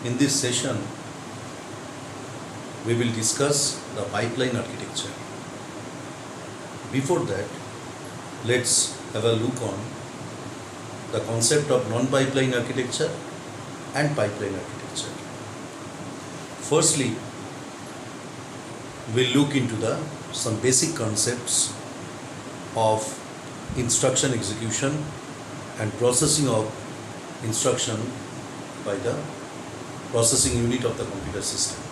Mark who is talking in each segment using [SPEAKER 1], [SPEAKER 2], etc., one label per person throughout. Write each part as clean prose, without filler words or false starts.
[SPEAKER 1] In this session, we will discuss the pipeline architecture. Before that, let's have a look on the concept of non-pipeline architecture and pipeline architecture. Firstly, we'll look into some basic concepts of instruction execution and processing of instruction by the processing unit of the computer system.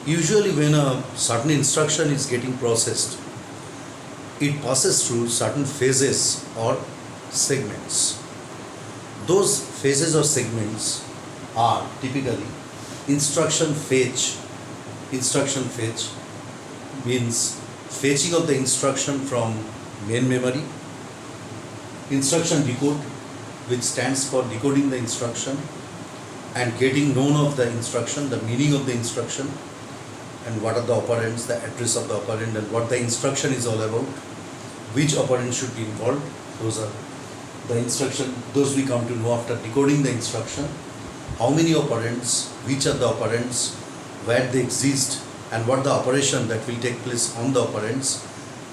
[SPEAKER 1] Usually when a certain instruction is getting processed, it passes through certain phases or segments. Those phases or segments are typically instruction fetch. Instruction fetch means fetching of the instruction from main memory. Instruction decode, which stands for decoding the instruction and getting known of the instruction, the meaning of the instruction, and what are the operands, the address of the operand, and what the instruction is all about, which operand should be involved. Those are the instruction, those we come to know after decoding the instruction. How many operands, which are the operands, where they exist, and what the operation that will take place on the operands,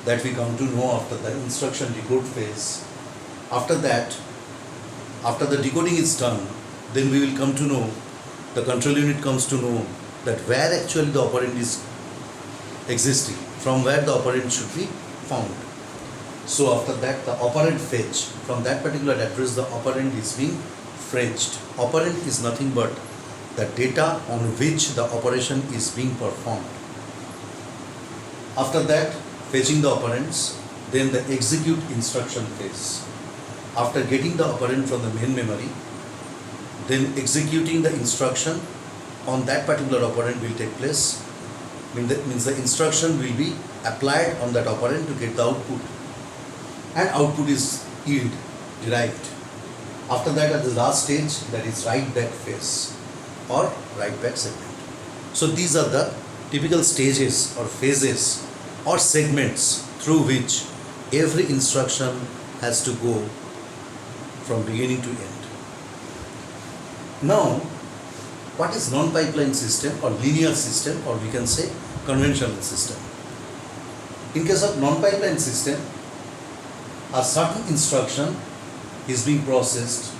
[SPEAKER 1] that we come to know after the instruction decode phase. After that, after the decoding is done, then we will come to know, the control unit comes to know that where actually the operand is existing, from where the operand should be found. So after that, the operand fetch, from that particular address the operand is being fetched. Operand is nothing but the data on which the operation is being performed. After that, fetching the operands, then the execute instruction phase. After getting the operand from the main memory, then executing the instruction on that particular operand will take place. Means the instruction will be applied on that operand to get the output, and output is yield, derived. After that, at the last stage, that is write back phase or write back segment. So these are the typical stages or phases or segments through which every instruction has to go from beginning to end. Now, what is non-pipeline system or linear system, or we can say conventional system? In case of non-pipeline system, a certain instruction is being processed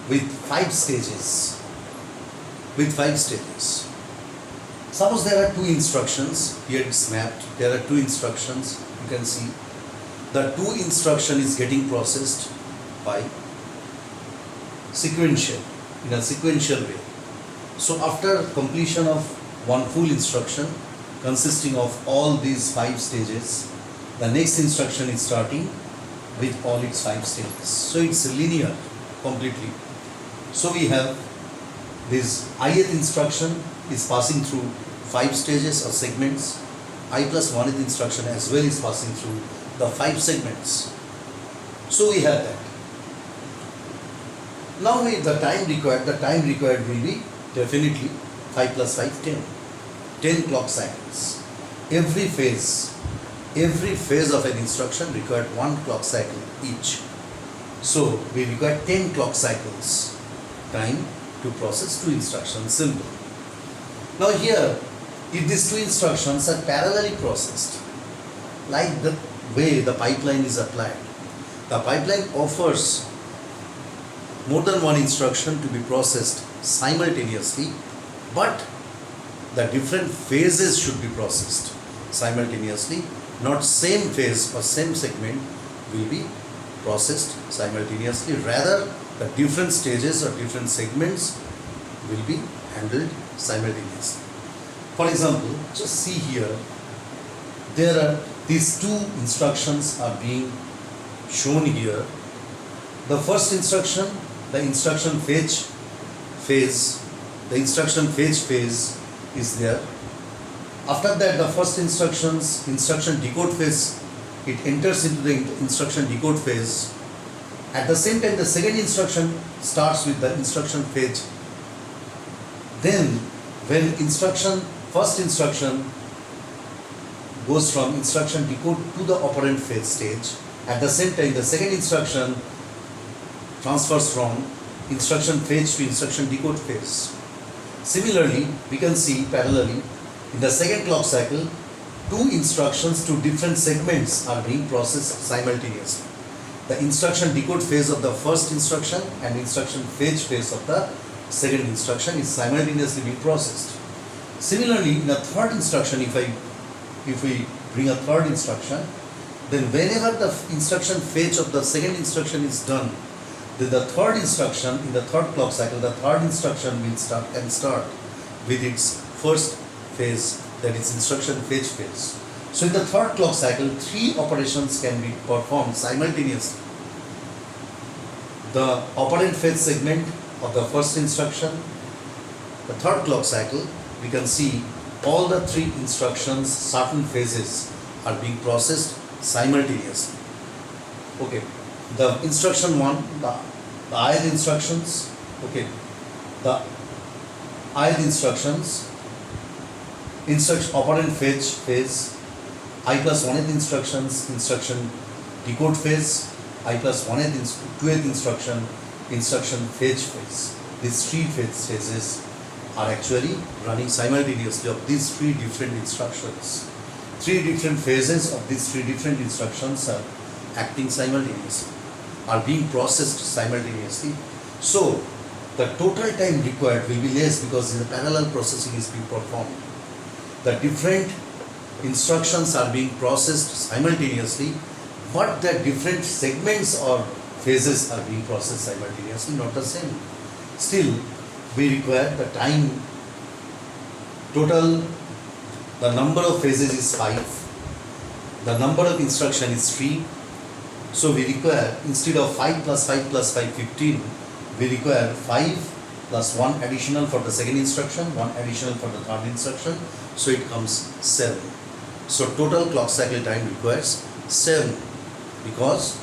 [SPEAKER 1] with 5 stages. Suppose there are 2 instructions, here it's mapped, there are 2 instructions, you can see the 2 instruction is getting processed by sequential, in a sequential way. So after completion of one full instruction consisting of all these 5 stages, the next instruction is starting with all its 5 stages. So it's linear completely. So we have this ith instruction is passing through 5 stages or segments. I plus 1th instruction as well is passing through the 5 segments. So we have that. Now the time required will be definitely 5 plus 5, 10. 10 clock cycles. Every phase of an instruction required 1 clock cycle each. So we require 10 clock cycles time to process 2 instructions. Simple. Now here, if these 2 instructions are parallelly processed, like the way the pipeline is applied, the pipeline offers more than one instruction to be processed simultaneously, but the different phases should be processed simultaneously. Not same phase or same segment will be processed simultaneously. Rather, the different stages or different segments will be handled simultaneously. For example, just see here, there are these 2 instructions are being shown here. The first instruction, the instruction fetch phase, is there. After that, the first instruction decode phase, it enters into the instruction decode phase. At the same time, the second instruction starts with the instruction fetch. Then, when first instruction goes from instruction decode to the operand fetch stage, at the same time, the second instruction transfers from instruction fetch to instruction decode phase. Similarly, we can see parallelly in the second clock cycle, two instructions to different segments are being processed simultaneously. The instruction decode phase of the first instruction and instruction fetch phase of the second instruction is simultaneously being processed. Similarly, in the third instruction, if we bring a third instruction, then whenever the instruction fetch of the second instruction is done, then the third instruction in the third clock cycle, the third instruction will start with its first phase, that is instruction fetch phase. So in the third clock cycle, three operations can be performed simultaneously. The operand fetch segment of the first instruction, the third clock cycle, we can see all the three instructions, certain phases are being processed simultaneously. Okay, the instruction 1, the ith instructions, okay, the ith instructions, operand fetch phase, I plus 1th instructions, instruction decode phase, I plus 2th instruction, instruction fetch phase. These three phases are actually running simultaneously of these three different instructions. Three different phases of these three different instructions are acting simultaneously, are being processed simultaneously. So the total time required will be less because the parallel processing is being performed. The different instructions are being processed simultaneously, but the different segments or phases are being processed simultaneously, not the same. Still, we require the time total. The number of phases is 5. The number of instruction is 3. So we require, instead of 5 plus 5 plus 5, 15, we require 5 plus 1 additional for the second instruction, 1 additional for the third instruction. So it comes 7. So total clock cycle time requires 7, because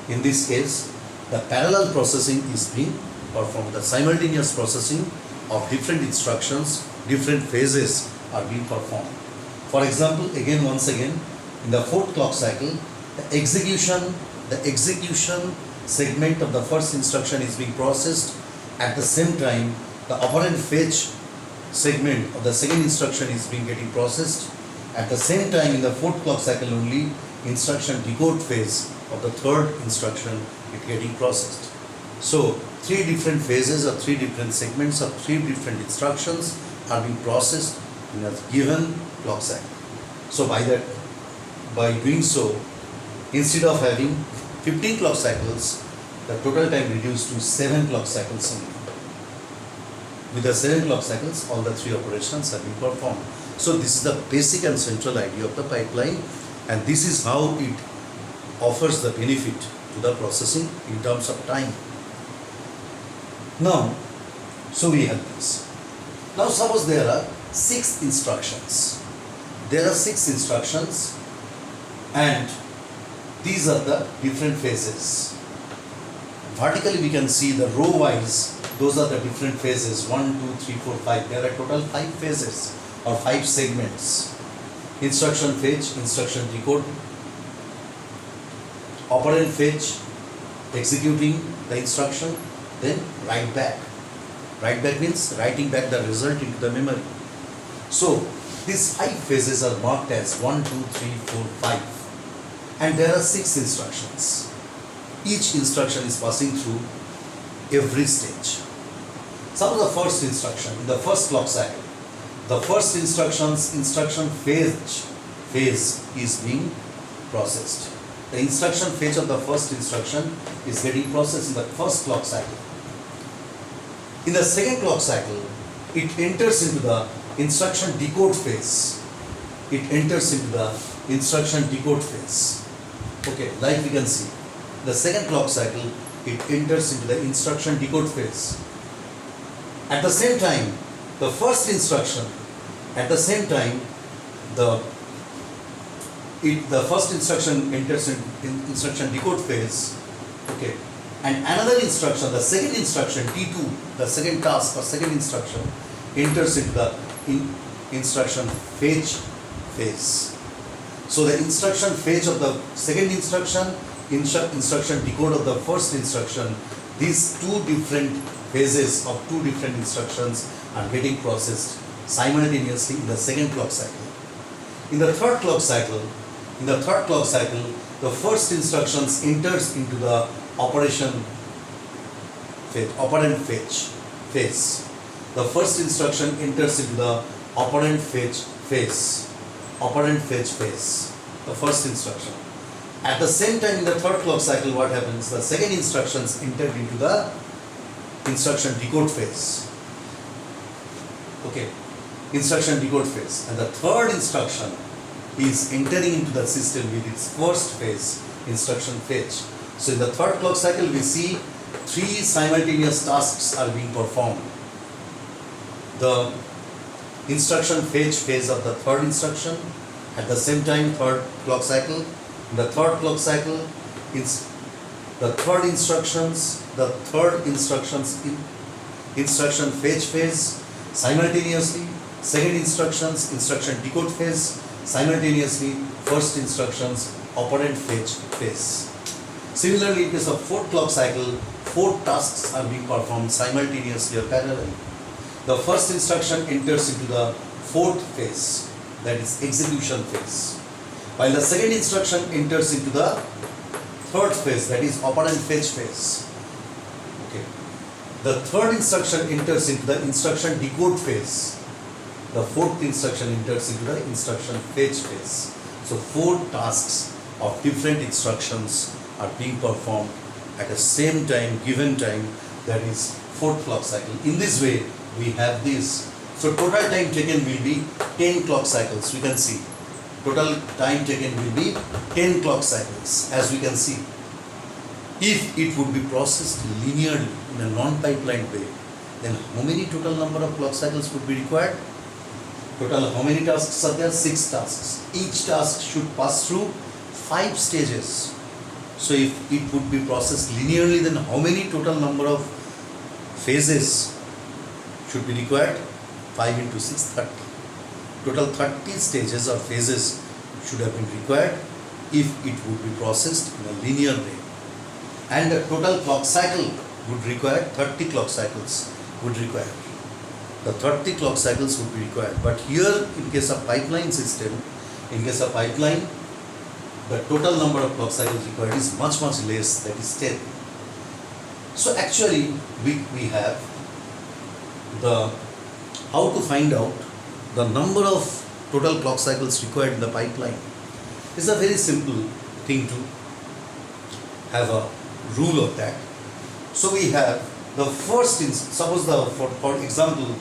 [SPEAKER 1] in this case the parallel processing is being performed. The simultaneous processing of different instructions, different phases are being performed. For example, once again, in the fourth clock cycle, the execution segment of the first instruction is being processed. At the same time, the operand fetch segment of the second instruction is being getting processed. At the same time, in the fourth clock cycle only, instruction decode phase of the third instruction is getting processed. So three different phases or three different segments of three different instructions are being processed in a given clock cycle. So by doing so, instead of having 15 clock cycles, the total time reduced to 7 clock cycles only. With the 7 clock cycles, all the three operations are being performed. So this is the basic and central idea of the pipeline, and this is how it offers the benefit to the processing in terms of time. Now, so we have this. Now suppose there are 6 instructions. There are 6 instructions, and these are the different phases. Vertically we can see the row wise, those are the different phases, 1, 2, 3, 4, 5. There are total 5 phases or 5 segments. Instruction fetch, instruction decode, operand fetch, executing the instruction, then write back. Write back means writing back the result into the memory. So these 5 phases are marked as 1, 2, 3, 4, 5. And there are 6 instructions. Each instruction is passing through every stage. Suppose the first instruction, in the first clock cycle, the first instruction's instruction phase is being processed. The instruction phase of the first instruction is getting processed in the first clock cycle. In the second clock cycle, it enters into the instruction decode phase. It enters into the instruction decode phase. Okay, like we can see, the second clock cycle, it enters into the instruction decode phase. At the same time, the first instruction, at the same time, the first instruction enters in instruction decode phase. Okay, and another instruction, the second instruction, T2, the second task or second instruction, enters into the instruction fetch phase. So the instruction fetch of the second instruction, instruction decode of the first instruction these two different phases of two different instructions are getting processed simultaneously in the second clock cycle. In the third clock cycle, the first instructions enters into the operation phase, operand phase. The first instruction enters into the operand phase, the first instruction. At the same time, in the third clock cycle, what happens? The second instructions entered into the instruction decode phase. Okay, instruction decode phase, and the third instruction is entering into the system with its first phase, instruction fetch. So in the third clock cycle, we see three simultaneous tasks are being performed. The instruction fetch phase of the third instruction, at the same time third clock cycle. In the third clock cycle, it's the third instructions instruction fetch phase simultaneously, second instructions instruction decode phase simultaneously, first instructions operand fetch phase. Similarly, in case of fourth clock cycle, four tasks are being performed simultaneously or parallelly. The first instruction enters into the fourth phase, that is execution phase, while the second instruction enters into the third phase, that is operand fetch phase. Okay. The third instruction enters into the instruction decode phase. The fourth instruction enters into the instruction fetch phase. So four tasks of different instructions are being performed at the same time, given time, that is fourth clock cycle. In this way, we have this. So total time taken will be 10 clock cycles. We can see total time taken will be 10 clock cycles, as we can see. If it would be processed linearly in a non-pipelined way, then how many total number of clock cycles would be required? Total how many tasks are there? 6 tasks. Each task should pass through 5 stages. So if it would be processed linearly, then how many total number of phases should be required? 5 into 6, 30. Total 30 stages or phases should have been required if it would be processed in a linear way. And the total clock cycle would require 30 clock cycles would require. The 30 clock cycles would be required. But here, in case of pipeline system, in case of pipeline, the total number of clock cycles required is much less, that is 10. So actually, we have the how to find out the number of total clock cycles required in the pipeline. It's a very simple thing to have a rule of that. So we have the first, suppose for example,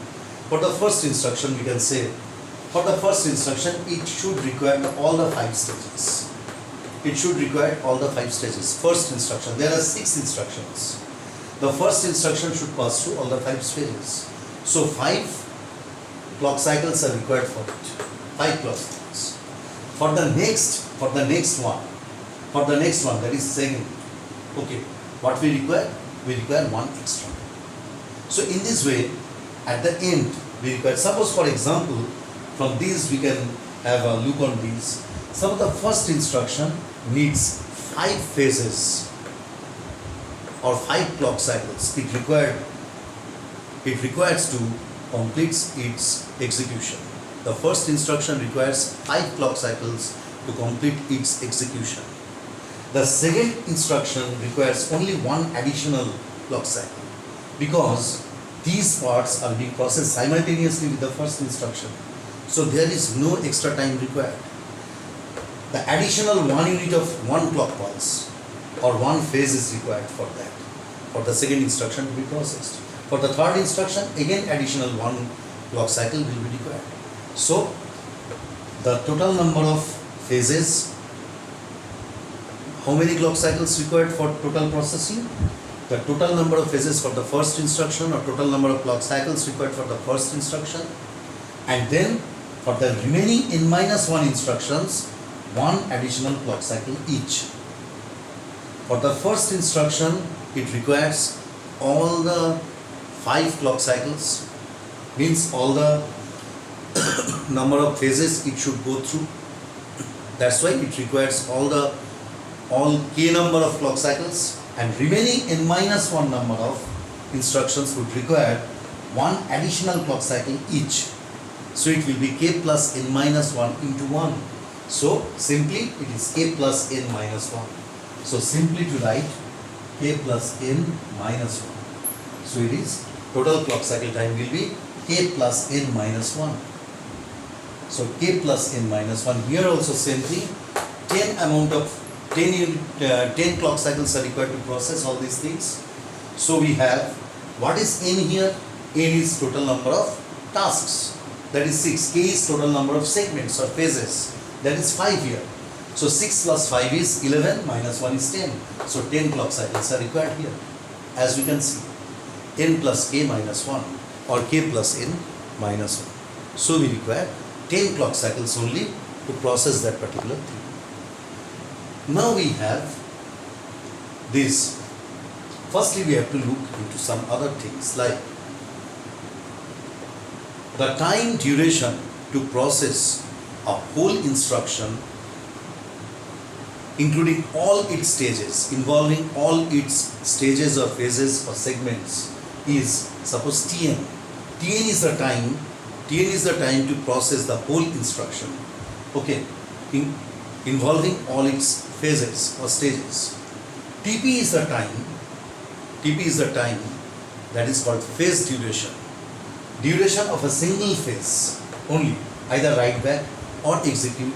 [SPEAKER 1] for the first instruction, we can say, for the first instruction, it should require all the 5 stages. It should require all the 5 stages. First instruction, there are 6 instructions. The first instruction should pass through all the 5 stages. So 5 clock cycles are required for it. 5 clock cycles. For the next one, that is second. Okay, what we require? We require 1 extra. So in this way, at the end, we require, suppose for example, from these we can have a look on these. Suppose the first instruction needs 5 phases or 5 clock cycles. It requires to complete its execution. The first instruction requires 5 clock cycles to complete its execution. The second instruction requires only 1 additional clock cycle, because these parts are being processed simultaneously with the first instruction. So there is no extra time required. The additional 1 unit of 1 clock pulse or 1 phase is required for that, for the second instruction to be processed. For the third instruction, again additional 1 clock cycle will be required. So the total number of phases, how many clock cycles required for total processing? The total number of phases for the first instruction or total number of clock cycles required for the first instruction, and then for the remaining n-1 instructions, 1 additional clock cycle each. For the first instruction, it requires all the 5 clock cycles, means all the number of phases it should go through. That's why it requires all k number of clock cycles and remaining n minus 1 number of instructions would require one additional clock cycle each. So it will be k plus n minus 1 into 1. So simply it is k plus n minus 1. So simply to write k plus n minus 1. So it is total clock cycle time will be k plus n minus 1. So k plus n minus 1. Here also same thing. 10 clock cycles are required to process all these things. So we have, what is n here? N is total number of tasks. That is 6. K is total number of segments or phases. That is 5 here. So 6 plus 5 is 11, minus 1 is 10. So 10 clock cycles are required here. As we can see, n plus k minus 1 or k plus n minus 1. So we require 10 clock cycles only to process that particular thing. Now we have this. Firstly, we have to look into some other things like the time duration to process a whole instruction, including all its stages, involving all its stages or phases or segments, is suppose Tn. Tn is the time to process the whole instruction. Okay, involving all its phases or stages. Tp is the time that is called phase duration. Duration of a single phase only, either write back or execute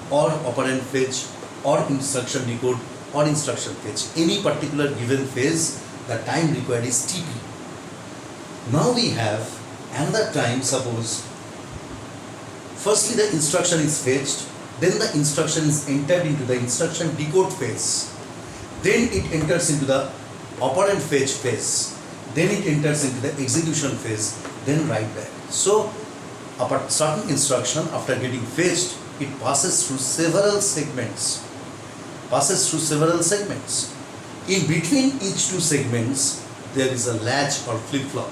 [SPEAKER 1] or operand fetch or instruction decode or instruction fetch. Any particular given phase, the time required is Tp. Now we have another time, suppose firstly the instruction is fetched, then the instruction is entered into the instruction decode phase, then it enters into the operand fetch phase, then it enters into the execution phase, then write back. So a certain instruction, after getting fetched, it passes through several segments. In between each two segments, there is a latch or flip-flop.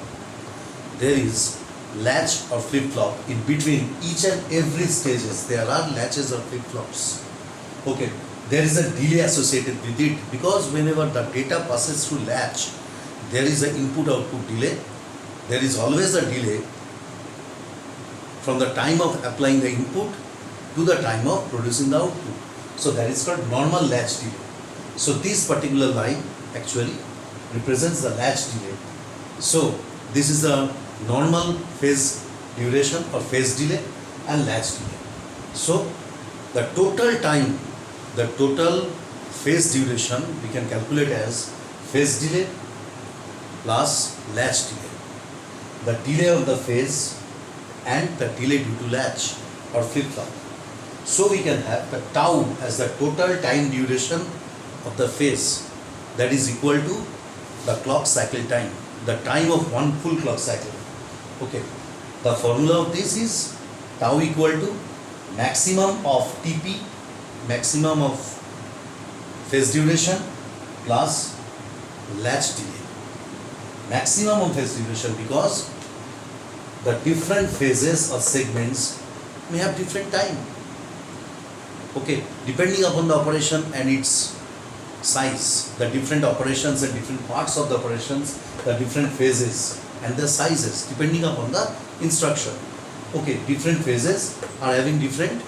[SPEAKER 1] In between each and every stages, there are latches or flip-flops. Okay, there is a delay associated with it, because whenever the data passes through latch, there is an input-output delay. There is always a delay from the time of applying the input to the time of producing the output. So that is called normal latch delay. So this particular line actually represents the latch delay. So this is the normal phase duration or phase delay and latch delay. So the total time, the total phase duration we can calculate as phase delay plus latch delay. The delay of the phase and the delay due to latch or flip-flop. So we can have the tau as the total time duration of the phase, that is equal to the clock cycle time, the time of one full clock cycle. Okay, the formula of this is tau equal to maximum of Tp, maximum of phase duration plus latch delay. Maximum of phase duration, because the different phases or segments may have different time. Okay, depending upon the operation and its size, the different operations and different parts of the operations, the different phases and the sizes depending upon the instruction. Okay, different phases are having different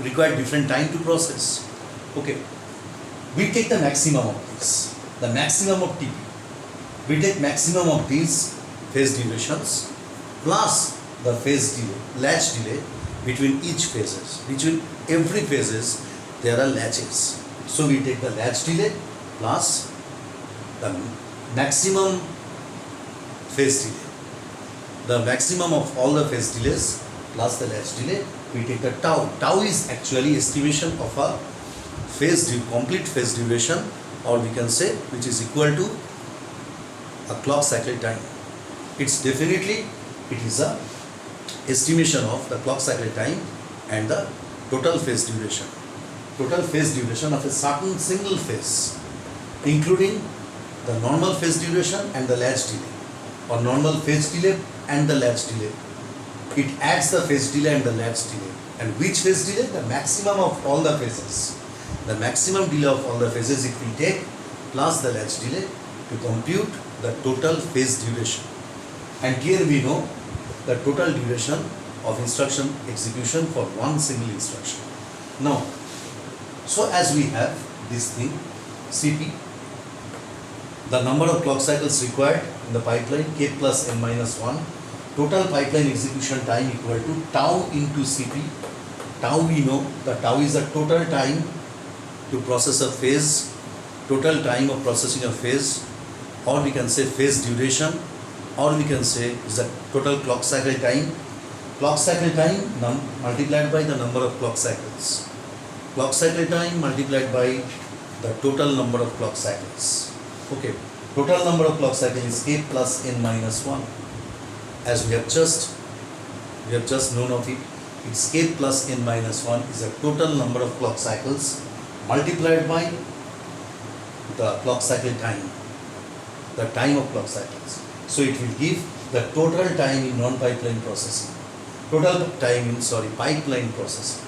[SPEAKER 1] require different time to process. Okay, we take the maximum of this, the maximum of Tp. We take maximum of these phase durations plus the phase delay, latch delay between each phases. Between every phases there are latches. So we take the latch delay plus the maximum phase delay. The maximum of all the phase delays plus the latch delay, we take the tau. Tau is actually estimation of a complete phase duration, or we can say which is equal to a clock cycle time. It's definitely, it is a estimation of the clock cycle time and the total phase duration. Total phase duration of a certain single phase, including the normal phase duration and the latch delay, or normal phase delay and the latch delay. It adds the phase delay and the latch delay. And which phase delay? The maximum of all the phases. The maximum delay of all the phases, if we take plus the latch delay to compute the total phase duration. And here we know the total duration of instruction execution for one single instruction. Now, so as we have this thing, Cp, the number of clock cycles required in the pipeline, k plus n minus 1, total pipeline execution time equal to tau into Cp. Tau we know, the tau is the total time to process a phase, total time of processing a phase, or we can say phase duration, or we can say is the total clock cycle time. Clock cycle time multiplied by the number of clock cycles. Clock cycle time multiplied by the total number of clock cycles. Okay, total number of clock cycles is k plus n minus 1. As we have just known of it, it's k plus n minus 1 is the total number of clock cycles multiplied by the clock cycle time, the time of clock cycles. So it will give the total time in non-pipeline processing, pipeline processing.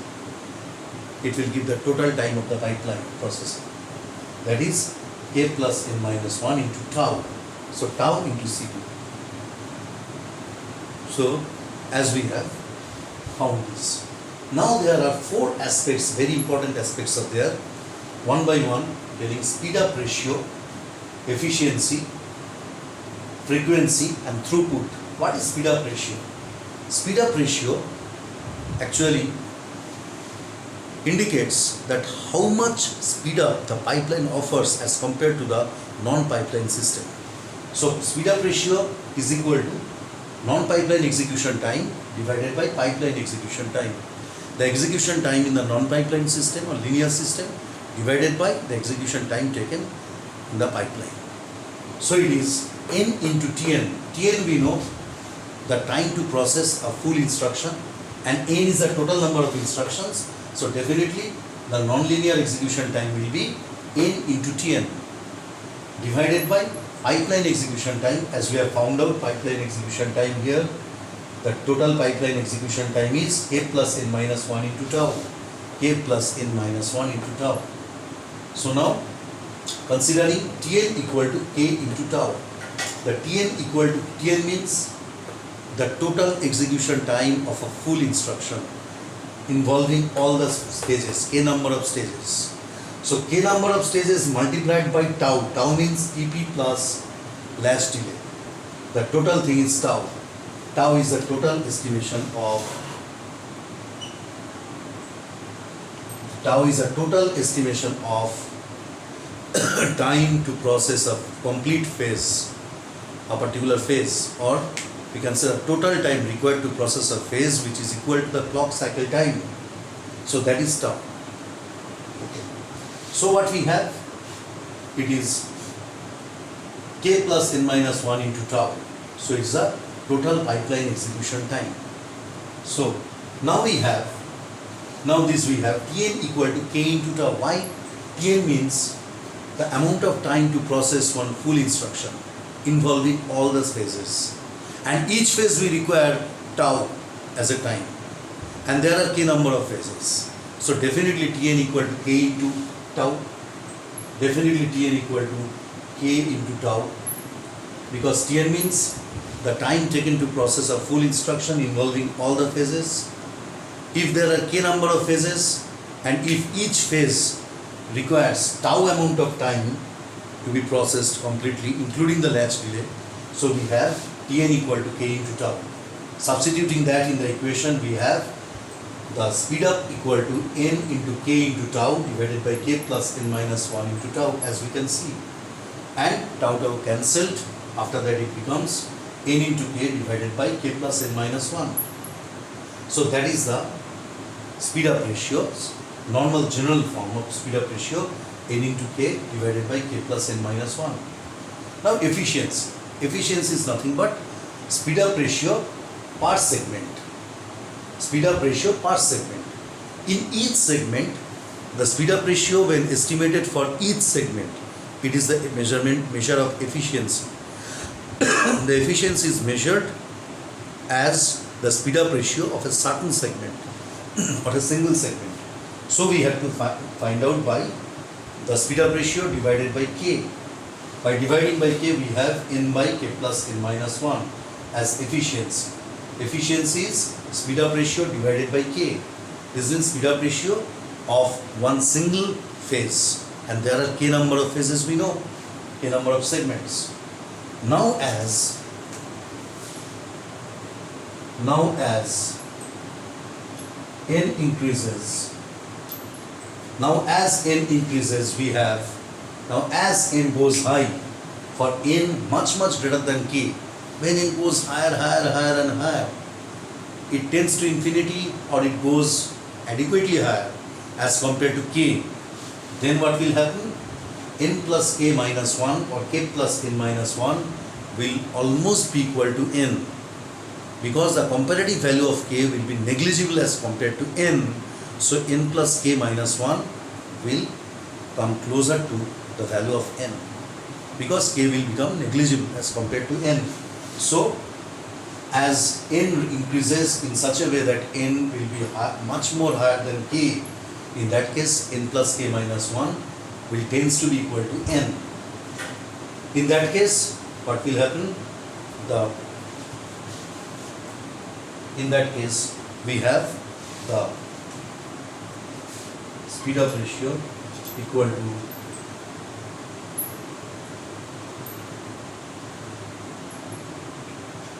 [SPEAKER 1] It will give the total time of the pipeline processing. That is k plus n minus 1 into tau. So tau into Cp. So as we have found this. Now there are four aspects, very important aspects of there. One by one, getting speed up ratio, efficiency, frequency and throughput. What is speed up ratio? Speed up ratio actually indicates that how much speed up the pipeline offers as compared to the non-pipeline system. So speed up ratio is equal to non-pipeline execution time divided by pipeline execution time. The execution time in the non-pipeline system or linear system divided by the execution time taken in the pipeline. So it is n into Tn. Tn we know the time to process a full instruction, and n is the total number of instructions. So definitely the non-linear execution time will be n into Tn divided by pipeline execution time. As we have found out, pipeline execution time here, the total pipeline execution time is k plus n minus 1 into tau. K plus n minus 1 into tau. So now considering Tn equal to k into tau, the Tn means the total execution time of a full instruction involving all the stages, k number of stages. So k number of stages multiplied by tau. Tau means Tp plus latch delay. The total thing is tau. Tau is the total estimation of time to process a complete phase, a particular phase, or we can say the total time required to process a phase, which is equal to the clock cycle time. So that is tau. Okay. So what we have, it is k plus n minus 1 into tau. So it's the total pipeline execution time. So now we have Tn equal to k into tau. Why? Tn means the amount of time to process one full instruction involving all the phases, and each phase we require tau as a time, and there are k number of phases. So definitely Tn equal to k into tau, definitely Tn equal to k into tau, because Tn means the time taken to process a full instruction involving all the phases. If there are k number of phases, and if each phase requires tau amount of time to be processed completely, including the latch delay, so we have Tn equal to k into tau. Substituting that in the equation, we have the speed up equal to n into k into tau divided by k plus n minus 1 into tau, as we can see, and tau cancelled. After that it becomes n into k divided by k plus n minus 1. So that is the speed up ratio, normal general form of speed up ratio, n into k divided by k plus n minus 1. Now efficiency. Efficiency is nothing but speed up ratio per segment. Speed up ratio per segment. In each segment, the speed up ratio when estimated for each segment, it is the measure of efficiency. The efficiency is measured as the speed up ratio of a certain segment or a single segment. So we have to find out by the speed up ratio divided by k. By dividing by k, we have n by k plus n minus 1 as efficiency. Efficiency is speed up ratio divided by k. This is speed up ratio of one single phase, and there are k number of phases, we know, k number of segments. Now as n increases, we have, now as n goes high, for n much greater than k, when n goes higher and higher, it tends to infinity or it goes adequately higher as compared to k, then what will happen? N plus k minus 1 or k plus n minus 1 will almost be equal to n, because the comparative value of k will be negligible as compared to n. So n plus k minus 1 will come closer to the value of n, because k will become negligible as compared to n. So as n increases in such a way that n will be much more higher than k, in that case n plus k minus 1 will tends to be equal to n. In that case, what will happen? In that case, we have the speed up ratio equal to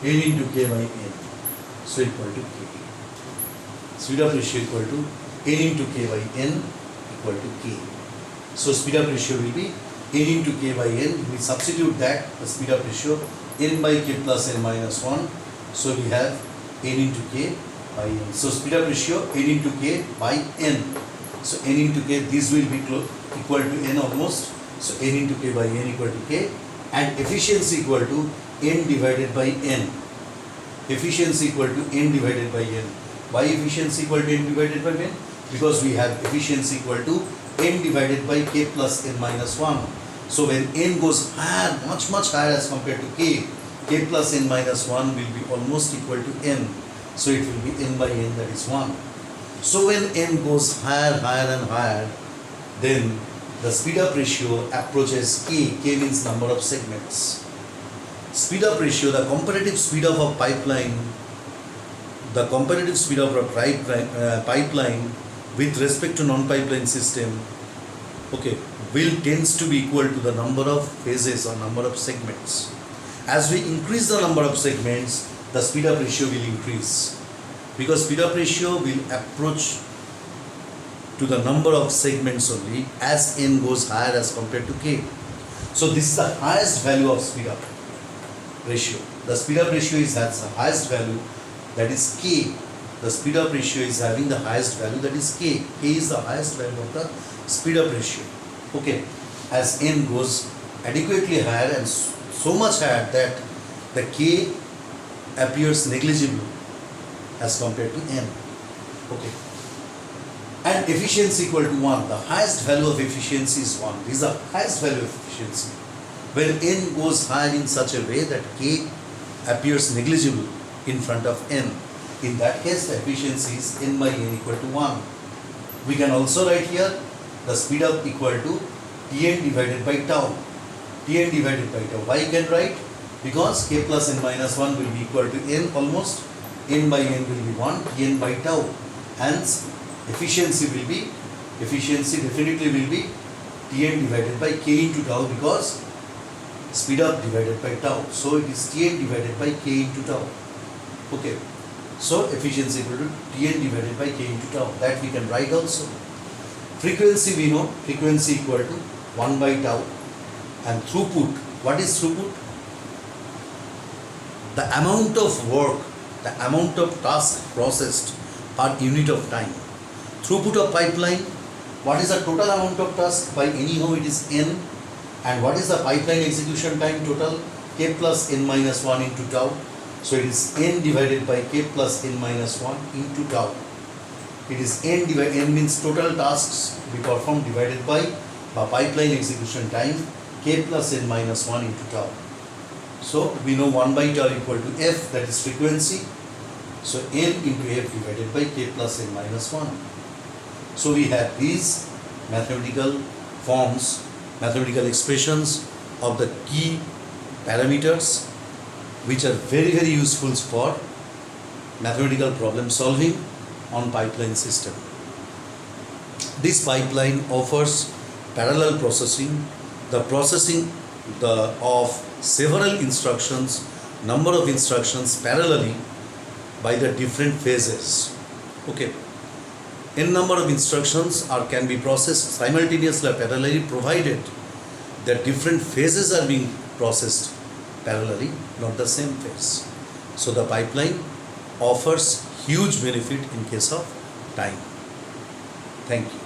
[SPEAKER 1] n into k by n, so equal to k. Speed up ratio equal to n into k by n equal to k. So speed up ratio will be n into k by n. We substitute that, the speed up ratio, n by k plus n minus 1. So we have n into k by n. So speed up ratio n into k by n. So n into k, this will be equal to n almost. So n into k by n equal to k, and efficiency equal to n divided by n. Efficiency equal to n divided by n. Why efficiency equal to n divided by n? Because we have efficiency equal to n divided by k plus n minus 1. So when n goes higher, much higher as compared to k, k plus n minus 1 will be almost equal to n. So it will be n by n, that is 1. So when n goes higher and higher, then the speed up ratio approaches k. K means number of segments. Speed up ratio, the comparative speed of a pipeline, pipeline with respect to non-pipeline system, okay, will tends to be equal to the number of phases or number of segments. As we increase the number of segments, the speed up ratio will increase, because speed up ratio will approach to the number of segments only as n goes higher as compared to k. So this is the highest value of speed up ratio. The speed up ratio has the highest value, that is k. The speed up ratio is having the highest value, that is k. K is the highest value of the speed up ratio. Okay, as n goes adequately higher and so much higher that the k appears negligible as compared to n. Okay, and efficiency equal to 1. The highest value of efficiency is 1. This is the highest value of efficiency. When n goes higher in such a way that k appears negligible in front of n, in that case the efficiency is n by n equal to 1. We can also write here the speed up equal to Tn divided by tau. Tn divided by tau. Why you can write? Because k plus n minus 1 will be equal to n almost. N by n will be 1, Tn by tau. Hence efficiency definitely will be Tn divided by k into tau, because speed up divided by tau. So it is Tn divided by k into tau. Okay. So efficiency equal to Tn divided by k into tau. That we can write also. Frequency we know, frequency equal to 1 by tau. And throughput, what is throughput? The amount of work, the amount of task processed per unit of time. Throughput of pipeline, what is the total amount of task? By anyhow it is n. And what is the pipeline execution time total? K plus n minus 1 into tau. So it is n divided by k plus n minus 1 into tau. It is n means total tasks to be performed divided by pipeline execution time, k plus n minus 1 into tau. So we know 1 by tau equal to f, that is frequency. So n into f divided by k plus n minus 1. So we have these mathematical forms mathematical expressions of the key parameters which are very useful for mathematical problem solving on pipeline system. This pipeline offers parallel processing, the processing of several instructions, number of instructions parallelly by the different phases. Okay. N number of instructions can be processed simultaneously or parallelly, provided that different phases are being processed parallelly, not the same phase. So the pipeline offers huge benefit in case of time. Thank you.